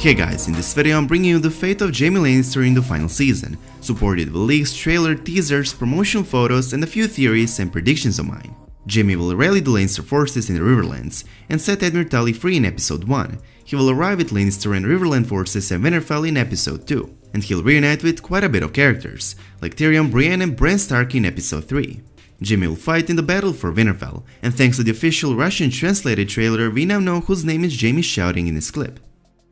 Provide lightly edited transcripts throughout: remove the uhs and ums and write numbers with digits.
Hey guys, in this video I'm bringing you the fate of Jaime Lannister in the final season, supported with leaks, trailer, teasers, promotion photos and a few theories and predictions of mine. Jaime will rally the Lannister forces in the Riverlands and set Admiral Tully free in episode 1. He will arrive with Lannister and Riverland forces at Winterfell in episode 2, and he'll reunite with quite a bit of characters, like Tyrion, Brienne and Bran Stark in episode 3. Jaime will fight in the battle for Winterfell, and thanks to the official Russian translated trailer we now know whose name is Jaime shouting in this clip.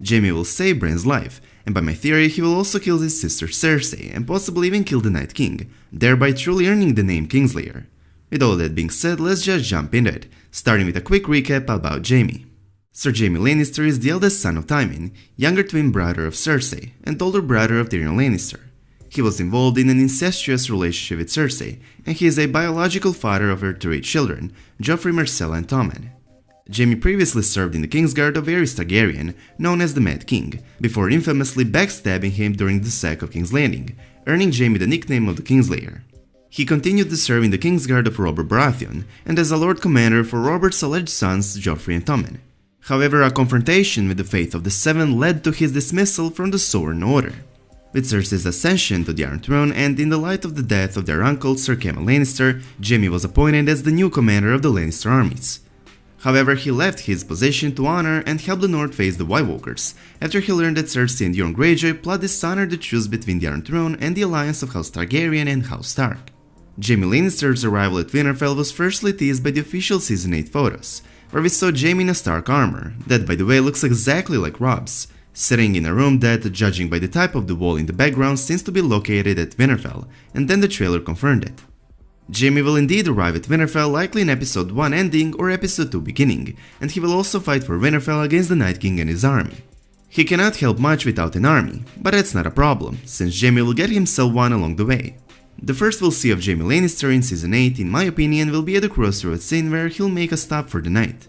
Jaime will save Bran's life, and by my theory he will also kill his sister Cersei and possibly even kill the Night King, thereby truly earning the name Kingslayer. With all that being said, let's just jump into it, starting with a quick recap about Jaime. Sir Jaime Lannister is the eldest son of Tywin, younger twin brother of Cersei, and older brother of Tyrion Lannister. He was involved in an incestuous relationship with Cersei, and he is a biological father of her 3 children, Joffrey, Myrcella and Tommen. Jaime previously served in the Kingsguard of Aerys Targaryen, known as the Mad King, before infamously backstabbing him during the sack of King's Landing, earning Jaime the nickname of the Kingslayer. He continued to serve in the Kingsguard of Robert Baratheon, and as a Lord Commander for Robert's alleged sons Joffrey and Tommen. However, a confrontation with the Faith of the Seven led to his dismissal from the Sovereign Order. With Cersei's ascension to the Iron Throne and in the light of the death of their uncle Sir Jaime Lannister, Jaime was appointed as the new commander of the Lannister armies. However, he left his position to honor and help the North face the White Walkers, after he learned that Cersei and Euron Greyjoy plot dishonor the truce between the Iron Throne and the alliance of House Targaryen and House Stark. Jaime Lannister's arrival at Winterfell was firstly teased by the official Season 8 photos, where we saw Jaime in a Stark armor, that by the way looks exactly like Robb's, sitting in a room that, judging by the type of the wall in the background, seems to be located at Winterfell, and then the trailer confirmed it. Jaime will indeed arrive at Winterfell, likely in episode 1 ending or episode 2 beginning, and he will also fight for Winterfell against the Night King and his army. He cannot help much without an army, but that's not a problem, since Jaime will get himself one along the way. The first we'll see of Jaime Lannister in season 8, in my opinion, will be at the crossroads scene where he'll make a stop for the night.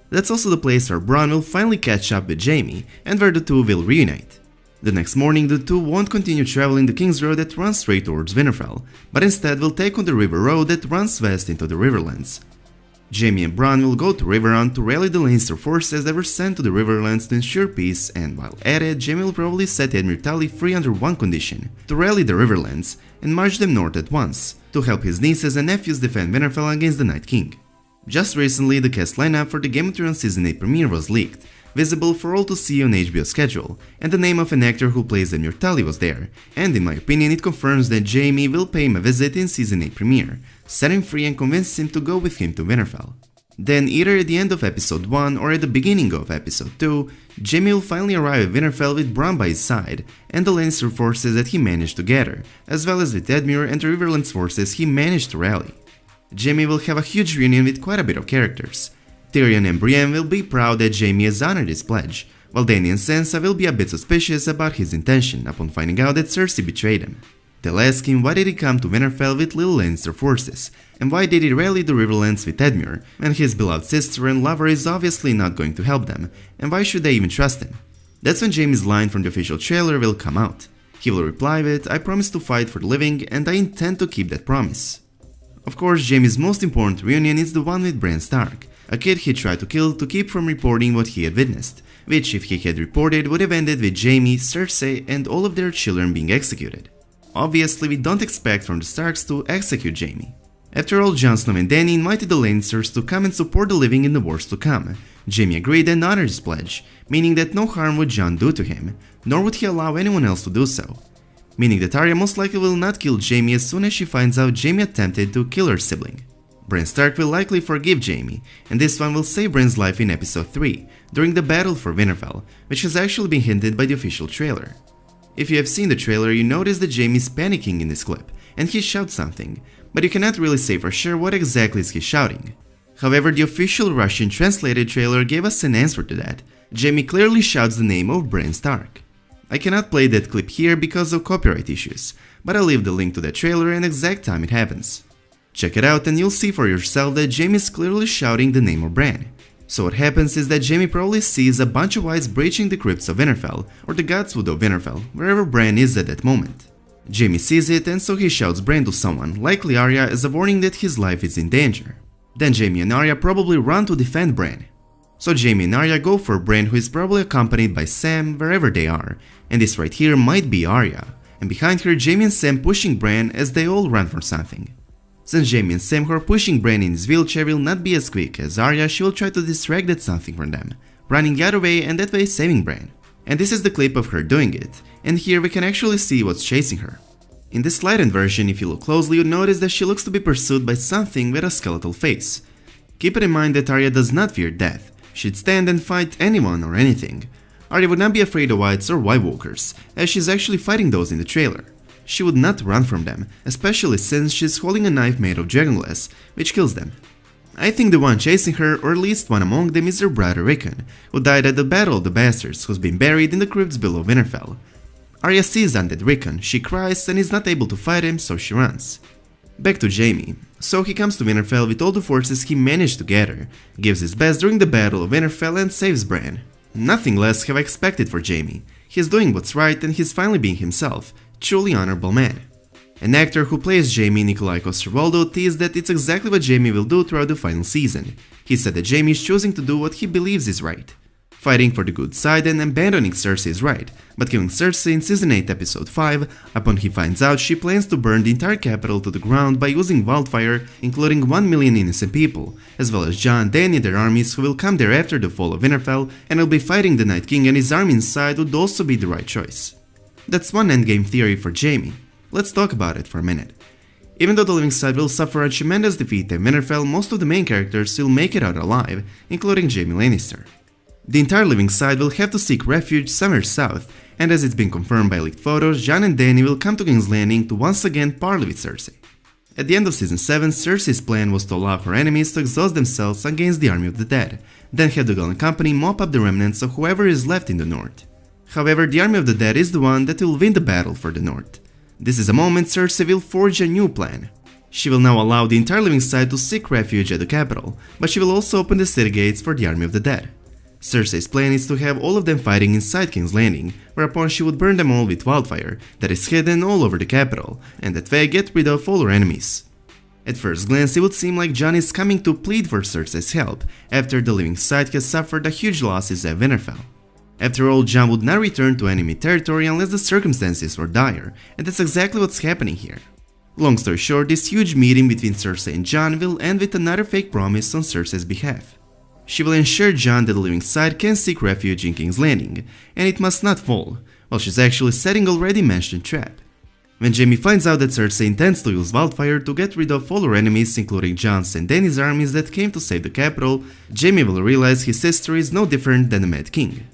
That's also the place where Bronn will finally catch up with Jaime, and where the two will reunite. The next morning, the two won't continue traveling the King's Road that runs straight towards Winterfell, but instead will take on the River Road that runs west into the Riverlands. Jaime and Bronn will go to Riverrun to rally the Lannister forces that were sent to the Riverlands to ensure peace, and while at it, Jaime will probably set Admiral Tully free under one condition: to rally the Riverlands and march them north at once, to help his nieces and nephews defend Winterfell against the Night King. Just recently, the cast lineup for the Game of Thrones Season 8 premiere was leaked, visible for all to see on HBO's schedule, and the name of an actor who plays Admiral Tully was there, and in my opinion it confirms that Jaime will pay him a visit in Season 8 premiere, set him free and convince him to go with him to Winterfell. Then either at the end of episode 1 or at the beginning of episode 2, Jaime will finally arrive at Winterfell with Bronn by his side, and the Lannister forces that he managed to gather, as well as with Edmure and the Riverlands forces he managed to rally. Jaime will have a huge reunion with quite a bit of characters. Tyrion and Brienne will be proud that Jaime has honored his pledge, while Dany and Sansa will be a bit suspicious about his intention upon finding out that Cersei betrayed him. They'll ask him why did he come to Winterfell with little Lannister forces, and why did he rally the Riverlands with Edmure, when his beloved sister and lover is obviously not going to help them, and why should they even trust him? That's when Jaime's line from the official trailer will come out. He will reply with, "I promise to fight for the living and I intend to keep that promise." Of course, Jaime's most important reunion is the one with Bran Stark, a kid he tried to kill to keep from reporting what he had witnessed, which if he had reported would have ended with Jaime, Cersei and all of their children being executed. Obviously, we don't expect from the Starks to execute Jaime. After all, Jon Snow and Dany invited the Lannisters to come and support the living in the wars to come. Jaime agreed and honored his pledge, meaning that no harm would Jon do to him, nor would he allow anyone else to do so. Meaning that Arya most likely will not kill Jaime as soon as she finds out Jaime attempted to kill her sibling. Bran Stark will likely forgive Jaime, and this one will save Bran's life in episode 3, during the battle for Winterfell, which has actually been hinted by the official trailer. If you have seen the trailer, you notice that Jaime is panicking in this clip, and he shouts something, but you cannot really say for sure what exactly is he shouting. However, the official Russian translated trailer gave us an answer to that. Jaime clearly shouts the name of Bran Stark. I cannot play that clip here because of copyright issues, but I'll leave the link to that trailer and exact time it happens. Check it out and you'll see for yourself that Jaime is clearly shouting the name of Bran. So what happens is that Jaime probably sees a bunch of whites breaching the crypts of Winterfell, or the Godswood of Winterfell, wherever Bran is at that moment. Jaime sees it and so he shouts Bran to someone, likely Arya, as a warning that his life is in danger. Then Jaime and Arya probably run to defend Bran. So Jaime and Arya go for Bran, who is probably accompanied by Sam wherever they are, and this right here might be Arya, and behind her Jaime and Sam pushing Bran as they all run for something. Since Jaime and Sam who are pushing Bran in his wheelchair will not be as quick as Arya, she will try to distract that something from them, running the other way and that way saving Bran. And this is the clip of her doing it, and here we can actually see what's chasing her. In this lightened version, if you look closely, you'll notice that she looks to be pursued by something with a skeletal face. Keep it in mind that Arya does not fear death, she'd stand and fight anyone or anything. Arya would not be afraid of whites or White Walkers, as she's actually fighting those in the trailer. She would not run from them, especially since she's holding a knife made of dragonglass, which kills them. I think the one chasing her, or at least one among them, is her brother Rickon, who died at the Battle of the Bastards, who's been buried in the crypts below Winterfell. Arya sees undead Rickon, she cries and is not able to fight him, so she runs. Back to Jaime. So he comes to Winterfell with all the forces he managed to gather, gives his best during the Battle of Winterfell and saves Bran. Nothing less have I expected for Jaime. He's doing what's right and he's finally being himself, truly honorable man. An actor who plays Jaime, Nikolai Coster-Waldau, teased that it's exactly what Jaime will do throughout the final season. He said that Jaime is choosing to do what he believes is right. Fighting for the good side and abandoning Cersei is right, but killing Cersei in Season 8 Episode 5, upon he finds out she plans to burn the entire capital to the ground by using wildfire, including 1 million innocent people, as well as Jon, Dany and their armies who will come there after the fall of Winterfell and will be fighting the Night King and his army inside, would also be the right choice. That's one endgame theory for Jaime. Let's talk about it for a minute. Even though the living side will suffer a tremendous defeat in Winterfell, most of the main characters will make it out alive, including Jaime Lannister. The entire living side will have to seek refuge somewhere south, and as it's been confirmed by leaked photos, Jon and Dany will come to King's Landing to once again parley with Cersei. At the end of Season 7, Cersei's plan was to allow her enemies to exhaust themselves against the army of the dead, then have the Golden Company mop up the remnants of whoever is left in the north. However, the army of the dead is the one that will win the battle for the north. This is a moment Cersei will forge a new plan. She will now allow the entire living side to seek refuge at the capital, but she will also open the city gates for the army of the dead. Cersei's plan is to have all of them fighting inside King's Landing, whereupon she would burn them all with wildfire that is hidden all over the capital, and that way get rid of all her enemies. At first glance, it would seem like Jon is coming to plead for Cersei's help, after the living side has suffered a huge losses at Winterfell. After all, Jon would not return to enemy territory unless the circumstances were dire, and that's exactly what's happening here. Long story short, this huge meeting between Cersei and Jon will end with another fake promise on Cersei's behalf. She will ensure Jon that the living side can seek refuge in King's Landing, and it must not fall, while she's actually setting already mentioned trap. When Jaime finds out that Cersei intends to use wildfire to get rid of all her enemies, including Jon's and Dany's armies that came to save the capital, Jaime will realize his sister is no different than the Mad King.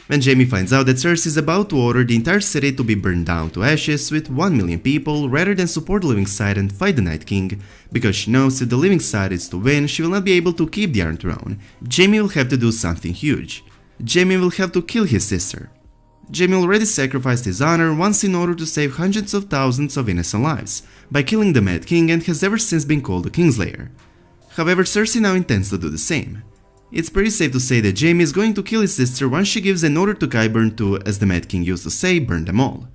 When Jaime finds out that Cersei is about to order the entire city to be burned down to ashes with 1 million people rather than support the living side and fight the Night King, because she knows if the living side is to win, she will not be able to keep the Iron Throne, Jaime will have to do something huge. Jaime will have to kill his sister. Jaime already sacrificed his honor once in order to save hundreds of thousands of innocent lives, by killing the Mad King, and has ever since been called the Kingslayer. However, Cersei now intends to do the same. It's pretty safe to say that Jaime is going to kill his sister once she gives an order to Qyburn to, as the Mad King used to say, burn them all.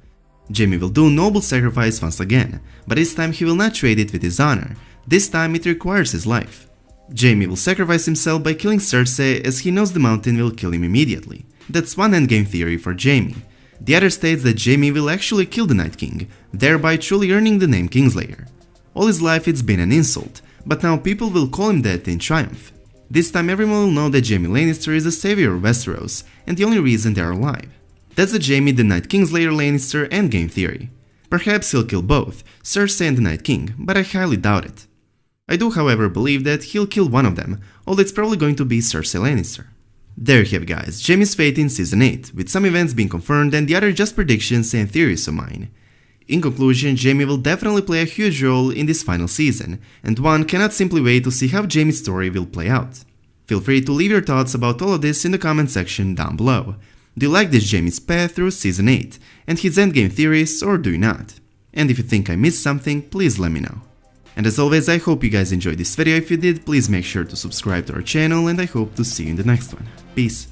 Jaime will do noble sacrifice once again, but this time he will not trade it with his honor, this time it requires his life. Jaime will sacrifice himself by killing Cersei, as he knows the mountain will kill him immediately. That's one endgame theory for Jaime. The other states that Jaime will actually kill the Night King, thereby truly earning the name Kingslayer. All his life it's been an insult, but now people will call him that in triumph. This time everyone will know that Jaime Lannister is the savior of Westeros, and the only reason they are alive. That's the Jaime the Night Kingslayer Lannister endgame theory. Perhaps he'll kill both, Cersei and the Night King, but I highly doubt it. I do however believe that he'll kill one of them, although it's probably going to be Cersei Lannister. There you have it guys, Jaime's fate in Season 8, with some events being confirmed and the other just predictions and theories of mine. In conclusion, Jaime will definitely play a huge role in this final season, and one cannot simply wait to see how Jaime's story will play out. Feel free to leave your thoughts about all of this in the comment section down below. Do you like this Jaime's path through Season 8 and his endgame theories, or do you not? And if you think I missed something, please let me know. And as always, I hope you guys enjoyed this video. If you did, please make sure to subscribe to our channel, and I hope to see you in the next one. Peace.